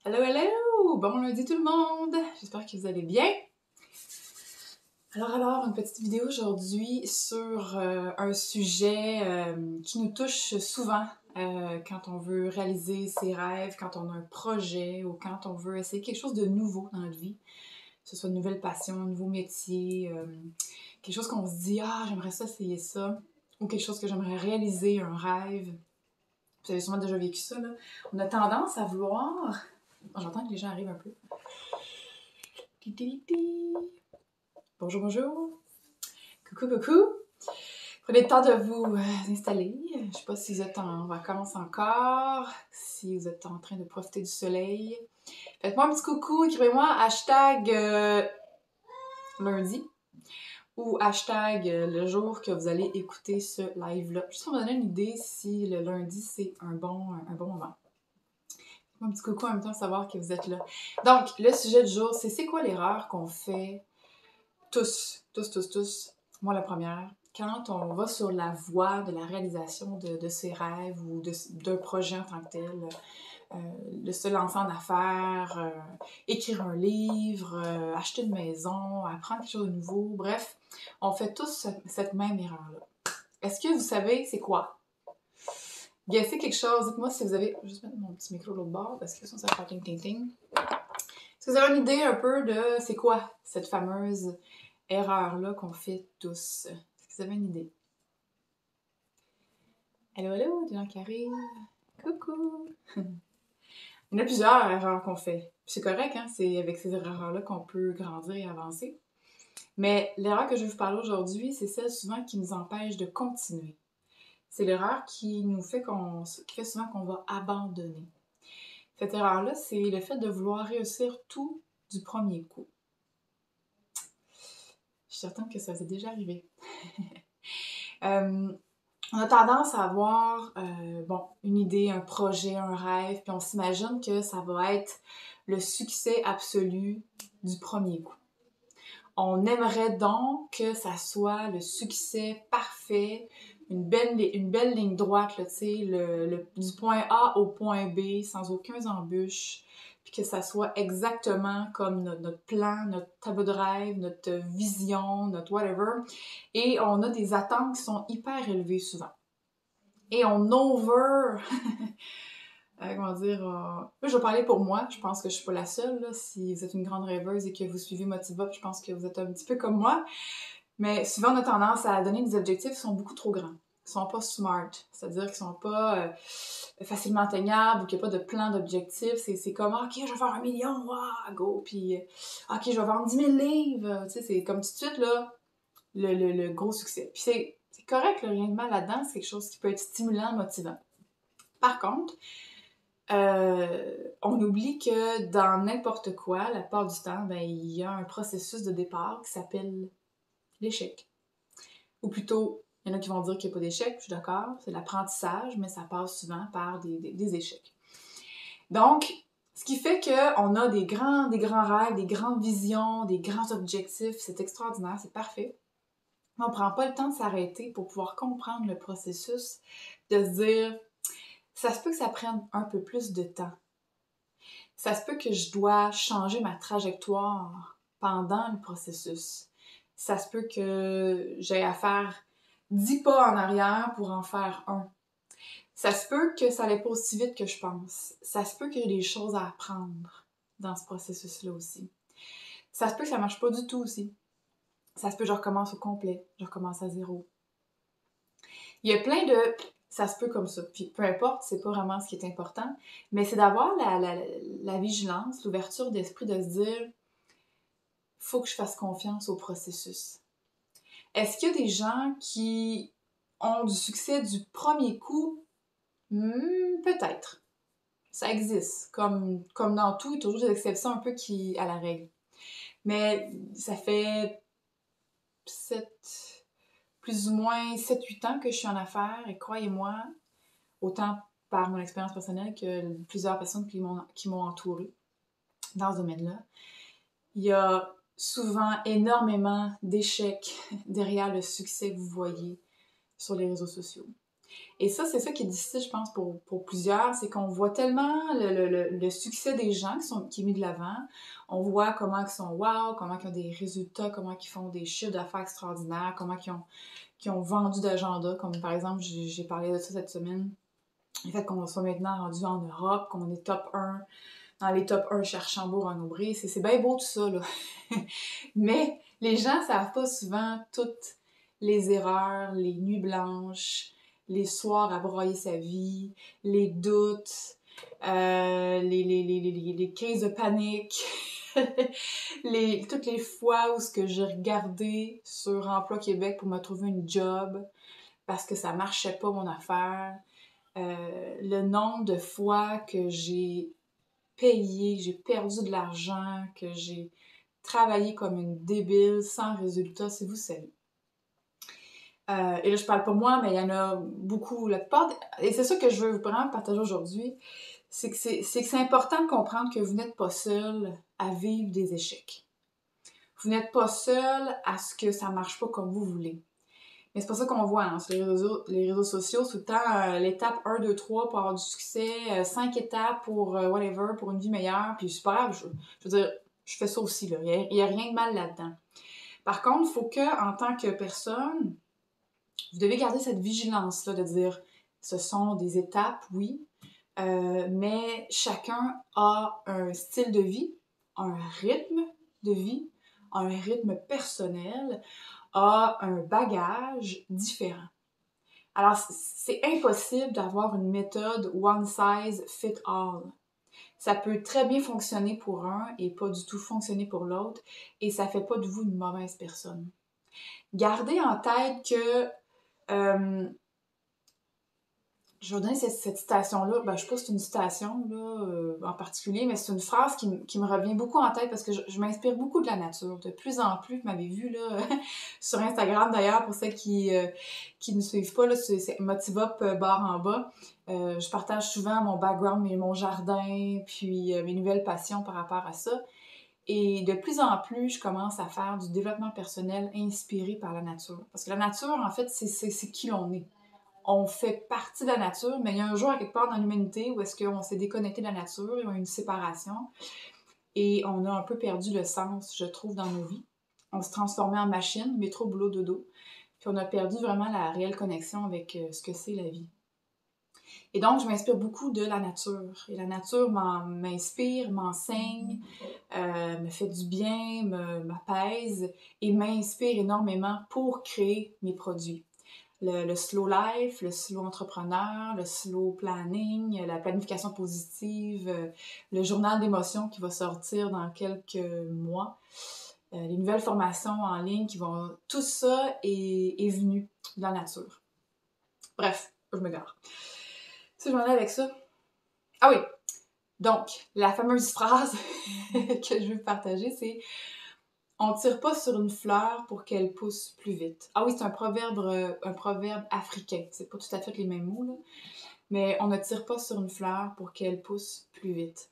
Hello, hello! Bon lundi tout le monde! J'espère que vous allez bien. Alors, une petite vidéo aujourd'hui sur un sujet qui nous touche souvent quand on veut réaliser ses rêves, quand on a un projet ou quand on veut essayer quelque chose de nouveau dans notre vie. Que ce soit une nouvelle passion, un nouveau métier, quelque chose qu'on se dit « Ah, j'aimerais ça essayer ça » ou quelque chose que j'aimerais réaliser, un rêve. Vous avez sûrement déjà vécu ça, là. On a tendance à vouloir... J'entends que les gens arrivent un peu. Bonjour, bonjour. Coucou, coucou. Prenez le temps de vous installer. Je ne sais pas si vous êtes en vacances encore, si vous êtes en train de profiter du soleil. Faites-moi un petit coucou, écrivez-moi hashtag lundi ou hashtag le jour que vous allez écouter ce live-là. Juste pour me donner une idée si le lundi c'est un bon moment. Un petit coucou en même temps, savoir que vous êtes là. Donc, le sujet du jour, c'est quoi l'erreur qu'on fait tous. Moi, la première. Quand on va sur la voie de la réalisation de ses rêves ou d'un projet en tant que tel, de se lancer en affaires, écrire un livre, acheter une maison, apprendre quelque chose de nouveau, bref, on fait tous cette même erreur-là. Est-ce que vous savez c'est quoi? Guessez quelque chose, dites-moi si vous avez... Je vais juste mettre mon petit micro de l'autre bord parce que sinon ça fait ting-ting-ting. Est-ce que vous avez une idée un peu de c'est quoi cette fameuse erreur-là qu'on fait tous? Est-ce que vous avez une idée? Allô, allô, des gens qui arrivent. Coucou! Il y en a plusieurs erreurs qu'on fait. C'est correct, hein? C'est avec ces erreurs-là qu'on peut grandir et avancer. Mais l'erreur que je vais vous parler aujourd'hui, c'est celle souvent qui nous empêche de continuer. C'est l'erreur qui fait souvent qu'on va abandonner. Cette erreur-là, c'est le fait de vouloir réussir tout du premier coup. Je suis certaine que ça vous est déjà arrivé. On a tendance à avoir une idée, un projet, un rêve, puis on s'imagine que ça va être le succès absolu du premier coup. On aimerait donc que ça soit le succès parfait, une belle ligne droite, là, du point A au point B, sans aucun embûche, puis que ça soit exactement comme notre plan, notre tableau de rêve, notre vision, notre whatever. Et on a des attentes qui sont hyper élevées souvent. Et on comment dire... je vais parler pour moi, je pense que je suis pas la seule, là. Si vous êtes une grande rêveuse et que vous suivez Motivop, je pense que vous êtes un petit peu comme moi. Mais souvent, on a tendance à donner des objectifs qui sont beaucoup trop grands, qui sont pas smart, c'est-à-dire qu'ils sont pas facilement atteignables ou qu'il n'y a pas de plan d'objectif. C'est comme, OK, je vais faire 1 million, wow, go! Puis, OK, je vais vendre 10 000 livres. Tu sais, c'est comme tout de suite, là, le gros succès. Puis c'est correct, là, rien de mal là-dedans, c'est quelque chose qui peut être stimulant, motivant. Par contre, on oublie que dans n'importe quoi, la plupart du temps, il y a un processus de départ qui s'appelle l'échec. Ou plutôt, il y en a qui vont dire qu'il n'y a pas d'échec, je suis d'accord, c'est l'apprentissage, mais ça passe souvent par des échecs. Donc, ce qui fait qu'on a des grands rêves, des grandes visions, des grands objectifs, c'est extraordinaire, c'est parfait. Mais on ne prend pas le temps de s'arrêter pour pouvoir comprendre le processus, de se dire, ça se peut que ça prenne un peu plus de temps. Ça se peut que je dois changer ma trajectoire pendant le processus. Ça se peut que j'aie à faire 10 pas en arrière pour en faire un. Ça se peut que ça n'allait pas aussi vite que je pense. Ça se peut qu'il y ait des choses à apprendre dans ce processus-là aussi. Ça se peut que ça ne marche pas du tout aussi. Ça se peut que je recommence au complet, je recommence à zéro. Il y a plein de... Ça se peut comme ça. Puis peu importe, c'est pas vraiment ce qui est important, mais c'est d'avoir la vigilance, l'ouverture d'esprit de se dire « faut que je fasse confiance au processus ». Est-ce qu'il y a des gens qui ont du succès du premier coup? Peut-être. Ça existe. Comme dans tout, il y a toujours des exceptions un peu à la règle. Mais ça fait plus ou moins 7-8 ans que je suis en affaires et croyez-moi, autant par mon expérience personnelle que plusieurs personnes qui m'ont entourée dans ce domaine-là, il y a souvent énormément d'échecs derrière le succès que vous voyez sur les réseaux sociaux. Et ça, c'est ça qui est difficile, je pense, pour plusieurs, c'est qu'on voit tellement le succès des gens qui est mis de l'avant. On voit comment ils sont wow, comment ils ont des résultats, comment ils font des chiffres d'affaires extraordinaires, comment ils ont vendu d'agenda, comme par exemple, j'ai parlé de ça cette semaine. Le fait qu'on soit maintenant rendu en Europe, qu'on est top 1, dans les top 1 chez Archambault, Renaud-Bré, c'est bien beau tout ça, là. Mais les gens savent pas souvent toutes les erreurs, les nuits blanches, les soirs à broyer sa vie, les doutes, les crises de panique, toutes les fois où ce que j'ai regardé sur Emploi Québec pour me trouver une job parce que ça marchait pas mon affaire, le nombre de fois que j'ai payé, que j'ai perdu de l'argent, que j'ai travaillé comme une débile sans résultat, si vous savez. Et là, je parle pas moi, mais il y en a beaucoup. La plupart et c'est ça que je veux vraiment partager aujourd'hui, c'est que c'est important de comprendre que vous n'êtes pas seul à vivre des échecs. Vous n'êtes pas seul à ce que ça marche pas comme vous voulez. Mais c'est pas ça qu'on voit hein, sur les réseaux sociaux, tout le temps l'étape 1, 2, 3 pour avoir du succès, 5 étapes pour whatever, pour une vie meilleure, puis c'est pas grave, je veux dire, je fais ça aussi, là. Il y a rien de mal là-dedans. Par contre, il faut que, en tant que personne, vous devez garder cette vigilance-là de dire, ce sont des étapes, oui, mais chacun a un style de vie, un rythme de vie, un rythme personnel, a un bagage différent. Alors, c'est impossible d'avoir une méthode one size fit all. Ça peut très bien fonctionner pour un et pas du tout fonctionner pour l'autre, et ça fait pas de vous une mauvaise personne. Gardez en tête que je vais donner cette citation-là. Ben, je sais pas si c'est une citation là, en particulier, mais c'est une phrase qui me revient beaucoup en tête parce que je m'inspire beaucoup de la nature. De plus en plus, vous m'avez vu là, sur Instagram d'ailleurs, pour celles qui ne suivent pas, là, c'est Motivop barre en bas. Je partage souvent mon background, mon jardin, puis mes nouvelles passions par rapport à ça. Et de plus en plus, je commence à faire du développement personnel inspiré par la nature. Parce que la nature, en fait, c'est qui l'on est. On fait partie de la nature, mais il y a un jour, à quelque part dans l'humanité, où est-ce qu'on s'est déconnecté de la nature, il y a eu une séparation, et on a un peu perdu le sens, je trouve, dans nos vies. On se transformait en machine, métro, boulot, dodo, puis on a perdu vraiment la réelle connexion avec ce que c'est la vie. Et donc, je m'inspire beaucoup de la nature. Et la nature m'inspire, m'enseigne, me fait du bien, m'apaise et m'inspire énormément pour créer mes produits. Le slow life, le slow entrepreneur, le slow planning, la planification positive, le journal d'émotions qui va sortir dans quelques mois, les nouvelles formations en ligne qui vont... Tout ça est venu de la nature. Bref, je me gare. Si je m'en ai avec ça. Ah oui! Donc, la fameuse phrase que je veux partager, c'est « On ne tire pas sur une fleur pour qu'elle pousse plus vite ». Ah oui, c'est un proverbe africain. C'est pas tout à fait les mêmes mots, là. Mais on ne tire pas sur une fleur pour qu'elle pousse plus vite.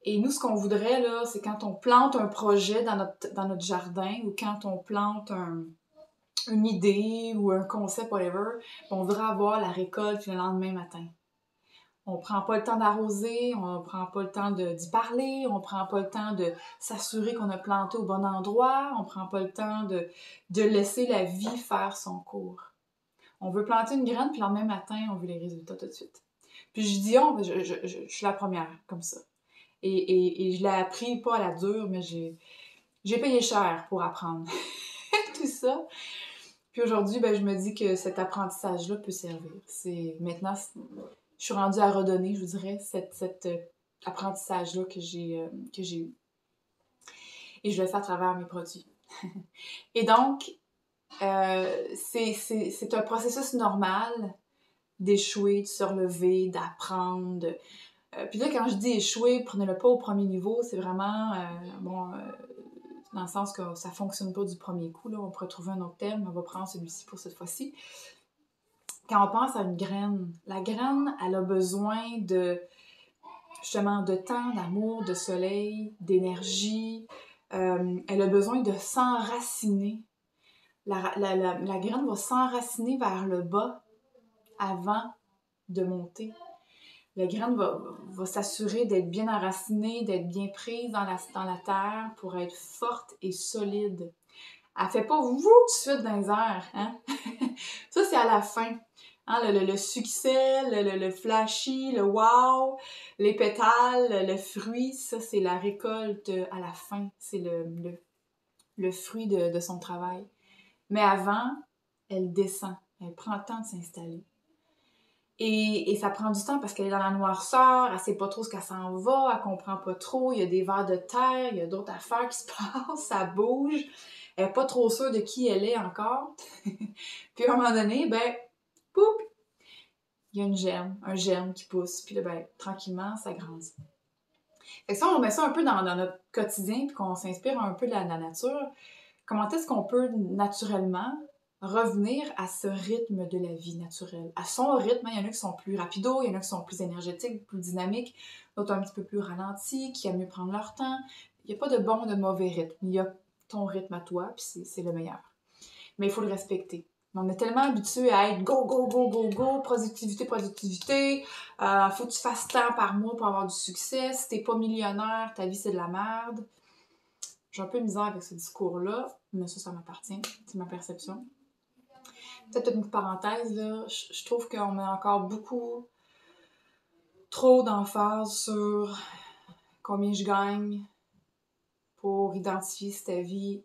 Et nous, ce qu'on voudrait, là, c'est quand on plante un projet dans notre jardin ou quand on plante une idée ou un concept, whatever, on voudrait avoir la récolte le lendemain matin. On prend pas le temps d'arroser, on prend pas le temps d'y parler, on prend pas le temps de s'assurer qu'on a planté au bon endroit, on prend pas le temps de laisser la vie faire son cours. On veut planter une graine, puis le lendemain matin, on veut les résultats tout de suite. Puis je dis je suis la première, comme ça. Et je l'ai appris pas à la dure, mais j'ai payé cher pour apprendre tout ça. Puis aujourd'hui, ben, je me dis que cet apprentissage-là peut servir. Maintenant, je suis rendue à redonner, je vous dirais, cet apprentissage-là que j'ai eu. Et je le fais à travers mes produits. Et donc, c'est un processus normal d'échouer, de se relever, d'apprendre. Puis là, quand je dis échouer, prenez-le pas au premier niveau, c'est vraiment, dans le sens que ça fonctionne pas du premier coup, là, on pourrait trouver un autre terme, mais on va prendre celui-ci pour cette fois-ci. Quand on pense à une graine, la graine, elle a besoin justement de temps, d'amour, de soleil, d'énergie. Elle a besoin de s'enraciner. La graine va s'enraciner vers le bas avant de monter. La graine va s'assurer d'être bien enracinée, d'être bien prise dans la terre pour être forte et solide. Elle fait pas vous tout de suite dans les airs, hein? Ça, c'est à la fin. Hein, le succès, le flashy, le wow, les pétales, le fruit, ça, c'est la récolte à la fin. C'est le fruit de son travail. Mais avant, elle descend. Elle prend le temps de s'installer. Et ça prend du temps parce qu'elle est dans la noirceur, elle sait pas trop ce qu'elle s'en va, elle comprend pas trop, il y a des vers de terre, il y a d'autres affaires qui se passent, ça bouge. Elle est pas trop sûre de qui elle est encore. Puis à un moment donné, ben, poup, il y a un germe qui pousse. Puis là, ben, tranquillement, ça grandit. Fait que ça, on met ça un peu dans notre quotidien, puis qu'on s'inspire un peu de la nature. Comment est-ce qu'on peut naturellement revenir à ce rythme de la vie naturelle? À son rythme, il y en a qui sont plus rapidos, il y en a qui sont plus énergétiques, plus dynamiques, d'autres un petit peu plus ralentis, qui aiment mieux prendre leur temps. Il n'y a pas de bon ou de mauvais rythme. Il y a ton rythme à toi, puis c'est le meilleur. Mais il faut le respecter. On est tellement habitué à être go, go, go, go, go, productivité, productivité. Faut que tu fasses tant par mois pour avoir du succès. Si t'es pas millionnaire, ta vie c'est de la merde. J'ai un peu de misère avec ce discours-là, mais ça m'appartient. C'est ma perception. Peut-être une parenthèse, là. Je trouve qu'on met encore beaucoup trop d'emphase sur combien je gagne pour identifier si ta vie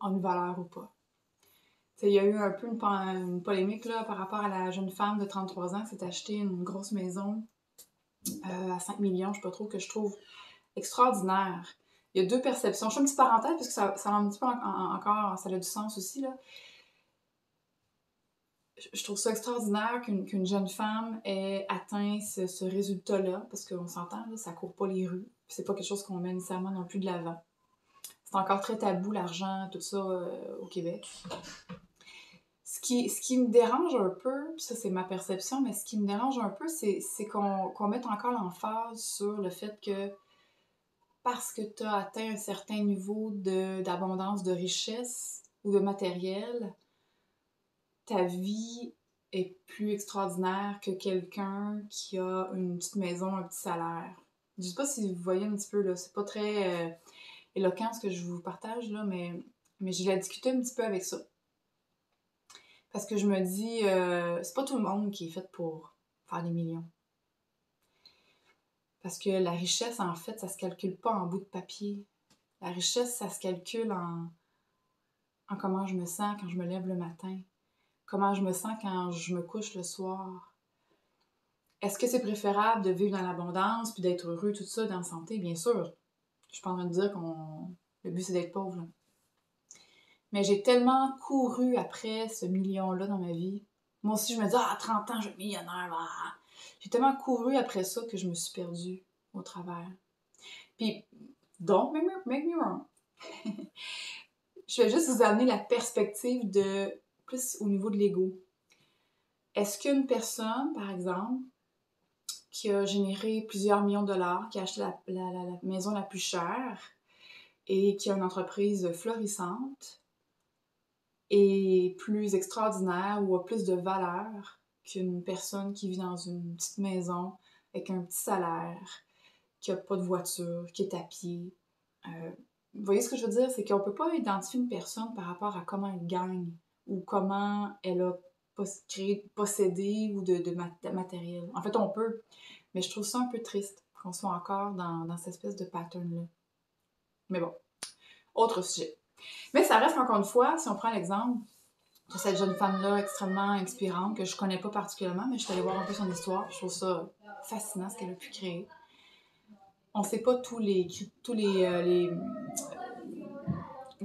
a une valeur ou pas. Il y a eu un peu une polémique là, par rapport à la jeune femme de 33 ans qui s'est acheté une grosse maison à 5 millions, je sais pas trop, que je trouve extraordinaire. Il y a deux perceptions. Je fais une petite parenthèse parce que ça a un petit peu encore, ça a du sens aussi. Là. Je trouve ça extraordinaire qu'une jeune femme ait atteint ce résultat-là, parce qu'on s'entend, là, ça court pas les rues. C'est pas quelque chose qu'on met nécessairement non plus de l'avant. C'est encore très tabou, l'argent, tout ça, au Québec. Ce qui me dérange un peu, puis ça c'est ma perception, mais ce qui me dérange un peu, c'est qu'on mette encore l'emphase sur le fait que parce que tu as atteint un certain niveau d'abondance, de richesse ou de matériel, ta vie est plus extraordinaire que quelqu'un qui a une petite maison, un petit salaire. Je sais pas si vous voyez un petit peu, là, c'est pas très éloquent ce que je vous partage, là, mais j'ai discuté un petit peu avec ça. Parce que je me dis, c'est pas tout le monde qui est fait pour faire des millions. Parce que la richesse, en fait, ça se calcule pas en bout de papier. La richesse, ça se calcule en comment je me sens quand je me lève le matin. Comment je me sens quand je me couche le soir. Est-ce que c'est préférable de vivre dans l'abondance puis d'être heureux, tout ça, dans la santé? Bien sûr. Je suis pas en train de dire le but, c'est d'être pauvre, là. Mais j'ai tellement couru après ce million-là dans ma vie. Moi aussi, je me dis, à 30 ans, je vais être millionnaire. Ah. J'ai tellement couru après ça que je me suis perdue au travers. Puis, don't make me wrong. Je vais juste vous amener la perspective de plus au niveau de l'ego. Est-ce qu'une personne, par exemple, qui a généré plusieurs millions de dollars, qui a acheté la maison la plus chère et qui a une entreprise florissante, est plus extraordinaire ou a plus de valeur qu'une personne qui vit dans une petite maison avec un petit salaire, qui n'a pas de voiture, qui est à pied. Vous voyez ce que je veux dire? C'est qu'on ne peut pas identifier une personne par rapport à comment elle gagne ou comment elle a possédé ou de matériel. En fait, on peut, mais je trouve ça un peu triste qu'on soit encore dans cette espèce de pattern-là. Mais bon, autre sujet. Mais ça reste encore une fois, si on prend l'exemple de cette jeune femme-là extrêmement inspirante, que je connais pas particulièrement, mais je suis allée voir un peu son histoire. Je trouve ça fascinant ce qu'elle a pu créer. On sait pas tous les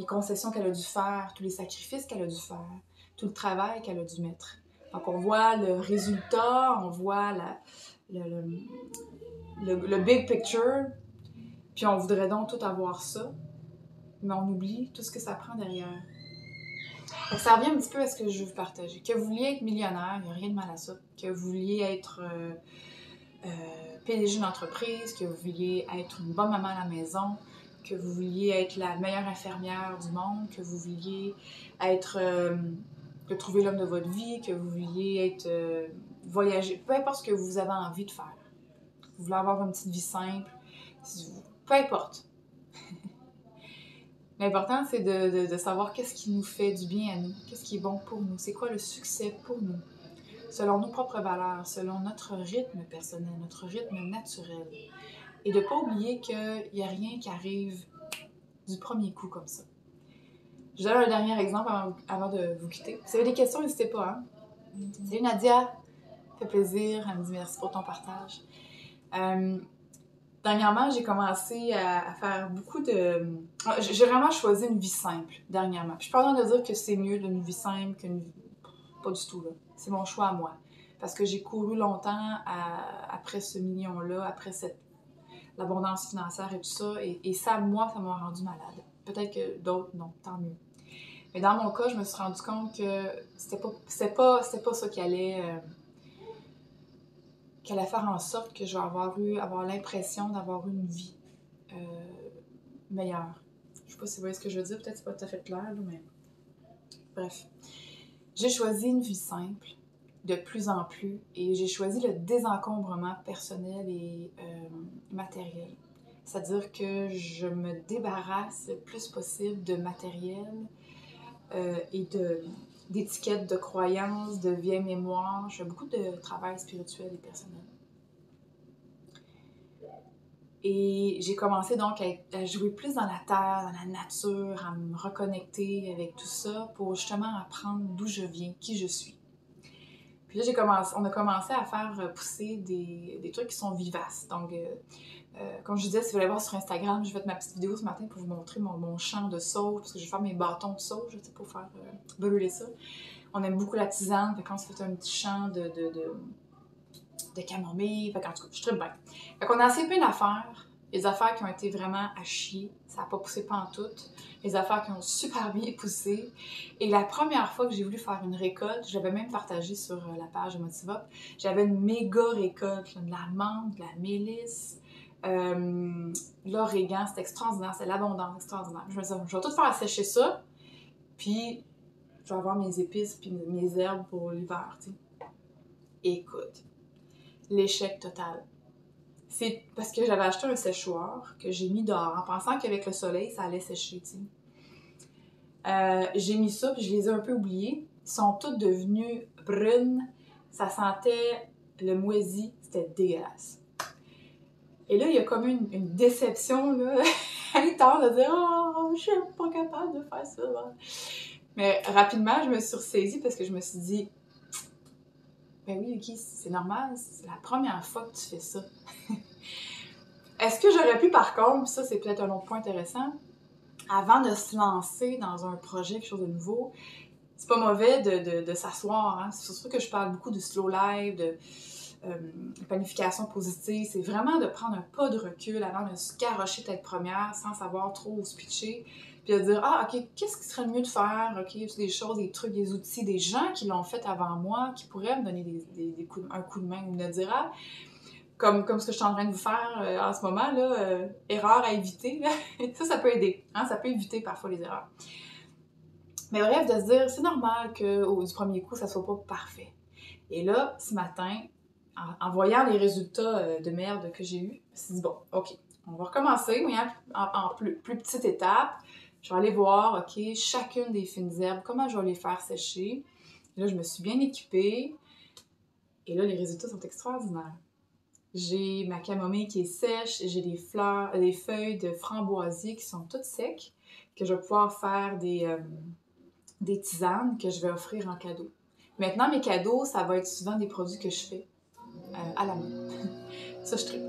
concessions qu'elle a dû faire, tous les sacrifices qu'elle a dû faire, tout le travail qu'elle a dû mettre. Donc on voit le résultat, on voit le big picture, puis on voudrait donc tout avoir ça, mais on oublie tout ce que ça prend derrière. Donc ça revient un petit peu à ce que je veux vous partager. Que vous vouliez être millionnaire, il n'y a rien de mal à ça. Que vous vouliez être PDG d'une entreprise, que vous vouliez être une bonne maman à la maison, que vous vouliez être la meilleure infirmière du monde, que vous vouliez être de trouver l'homme de votre vie, que vous vouliez être voyager, peu importe ce que vous avez envie de faire. Vous voulez avoir une petite vie simple, peu importe. L'important, c'est de savoir qu'est-ce qui nous fait du bien à nous, qu'est-ce qui est bon pour nous, c'est quoi le succès pour nous, selon nos propres valeurs, selon notre rythme personnel, notre rythme naturel. Et de ne pas oublier qu'il n'y a rien qui arrive du premier coup comme ça. Je donne un dernier exemple avant de vous quitter. Si vous avez des questions, n'hésitez pas. Hein? Salut Nadia, ça fait plaisir. Elle me dit merci pour ton partage. Dernièrement, j'ai commencé à faire beaucoup de... J'ai vraiment choisi une vie simple, dernièrement. Puis je suis pas en train de dire que c'est mieux d'une vie simple qu'une vie... Pas du tout, là. C'est mon choix à moi. Parce que j'ai couru longtemps après ce million-là, après l'abondance financière et tout ça. Et ça, moi, ça m'a rendu malade. Peut-être que d'autres, non, tant mieux. Mais dans mon cas, je me suis rendu compte que c'était pas ça qui allait faire en sorte que je vais avoir l'impression d'avoir une vie meilleure. Je sais pas si vous voyez ce que je veux dire, peut-être que c'est pas tout à fait clair, là, mais bref. J'ai choisi une vie simple, de plus en plus, et j'ai choisi le désencombrement personnel et matériel. C'est-à-dire que je me débarrasse le plus possible de matériel et d'étiquettes, de croyances, de vieilles mémoires. Je fais beaucoup de travail spirituel et personnel. Et j'ai commencé donc à jouer plus dans la terre, dans la nature, à me reconnecter avec tout ça pour justement apprendre d'où je viens, qui je suis. Puis là, on a commencé à faire pousser des trucs qui sont vivaces. Donc, comme je disais, si vous voulez voir sur Instagram, j'ai fait ma petite vidéo ce matin pour vous montrer mon champ de sauge, parce que je vais faire mes bâtons de sauge, pour faire brûler ça. On aime beaucoup la tisane, fait qu'on se fait un petit champ de camomille, fait qu'en tout cas, je tripe bien. Fait qu'on a essayé plein d'affaires, les affaires qui ont été vraiment à chier, ça n'a pas poussé pantoute, les affaires qui ont super bien poussé. Et la première fois que j'ai voulu faire une récolte, j'avais même partagé sur la page de Motivop, j'avais une méga récolte, là, de la menthe, de la mélisse, l'origan, c'était extraordinaire, c'est l'abondance extraordinaire. Je me suis dit, je vais tout faire assécher ça, puis je vais avoir mes épices puis mes herbes pour l'hiver, tu sais. Écoute, l'échec total. C'est parce que j'avais acheté un séchoir que j'ai mis dehors en pensant qu'avec le soleil, ça allait sécher, tu sais. J'ai mis ça, puis je les ai un peu oubliés. Ils sont toutes devenues brunes. Ça sentait le moisi. C'était dégueulasse. Et là, il y a comme une déception là, intense de dire « Oh, je suis pas capable de faire ça. » Mais rapidement, je me suis ressaisie parce que je me suis dit « Ben oui, Vicky, c'est normal. C'est la première fois que tu fais ça. » Est-ce que j'aurais pu, par contre, ça c'est peut-être un autre point intéressant, avant de se lancer dans un projet, quelque chose de nouveau, c'est pas mauvais de s'asseoir. Hein? C'est surtout que je parle beaucoup de slow life, de planification positive. C'est vraiment de prendre un pas de recul avant de se garrocher tête première sans savoir trop où se pitcher. Puis de dire, ah, OK, qu'est-ce qui serait le mieux de faire? OK, c'est des choses, des trucs, des outils, des gens qui l'ont fait avant moi, qui pourraient me donner un coup de main ou me dire, ah, comme ce que je suis en train de vous faire en ce moment, là, erreur à éviter. Là. Ça peut aider. Hein? Ça peut éviter parfois les erreurs. Mais bref, de se dire, c'est normal que du premier coup, ça soit pas parfait. Et là, ce matin, en voyant les résultats de merde que j'ai eus, je me suis dit, bon, OK, on va recommencer, mais en plus petite étape. Je vais aller voir, OK, chacune des fines herbes, comment je vais les faire sécher. Et là, je me suis bien équipée. Et là, les résultats sont extraordinaires. J'ai ma camomille qui est sèche, j'ai des feuilles de framboisier qui sont toutes secs, que je vais pouvoir faire des tisanes que je vais offrir en cadeau. Maintenant, mes cadeaux, ça va être souvent des produits que je fais à la main. Ça, je tripe.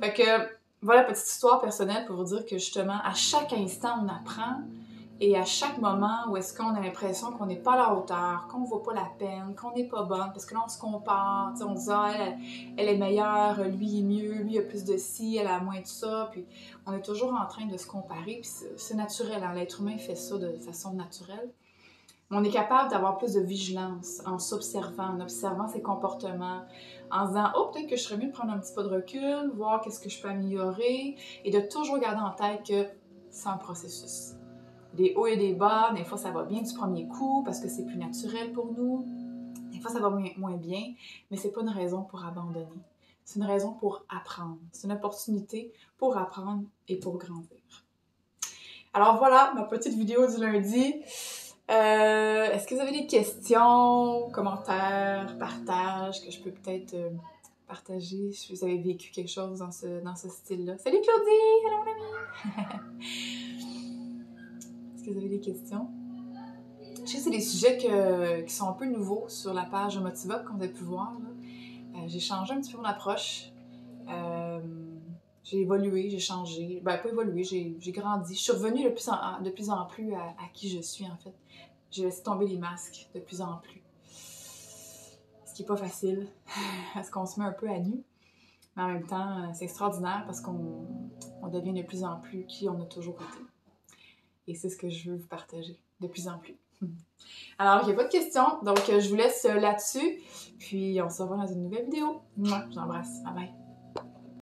Fait que, voilà, petite histoire personnelle pour vous dire que justement, à chaque instant, on apprend. Et à chaque moment où est-ce qu'on a l'impression qu'on n'est pas à la hauteur, qu'on ne vaut pas la peine, qu'on n'est pas bonne, parce que là, on se compare, on se dit, ah, elle est meilleure, lui est mieux, lui a plus de ci, elle a moins de ça, puis on est toujours en train de se comparer, puis c'est naturel, hein, l'être humain fait ça de façon naturelle. Mais on est capable d'avoir plus de vigilance en s'observant, en observant ses comportements, en se disant, oh, peut-être que je serais mieux de prendre un petit peu de recul, voir qu'est-ce que je peux améliorer, et de toujours garder en tête que c'est un processus. Des hauts et des bas, des fois ça va bien du premier coup parce que c'est plus naturel pour nous. Des fois ça va moins bien, mais c'est pas une raison pour abandonner. C'est une raison pour apprendre. C'est une opportunité pour apprendre et pour grandir. Alors voilà, ma petite vidéo du lundi. Est-ce que vous avez des questions, commentaires, partages que je peux peut-être partager si vous avez vécu quelque chose dans ce style-là? Salut Claudie! Allô mon amie! Est-ce que vous avez des questions? Je sais que c'est des sujets qui sont un peu nouveaux sur la page Motiva, comme vous avez pu voir. J'ai changé un petit peu mon approche. J'ai évolué, j'ai changé. Ben, pas évolué, j'ai grandi. Je suis revenue de plus en plus à qui je suis, en fait. J'ai laissé tomber les masques de plus en plus. Ce qui n'est pas facile, parce qu'on se met un peu à nu. Mais en même temps, c'est extraordinaire parce qu'on devient de plus en plus qui on a toujours été. Et c'est ce que je veux vous partager, de plus en plus. Alors, il n'y a pas de questions, donc je vous laisse là-dessus. Puis, on se revoit dans une nouvelle vidéo. Moi, je vous embrasse. Bye bye.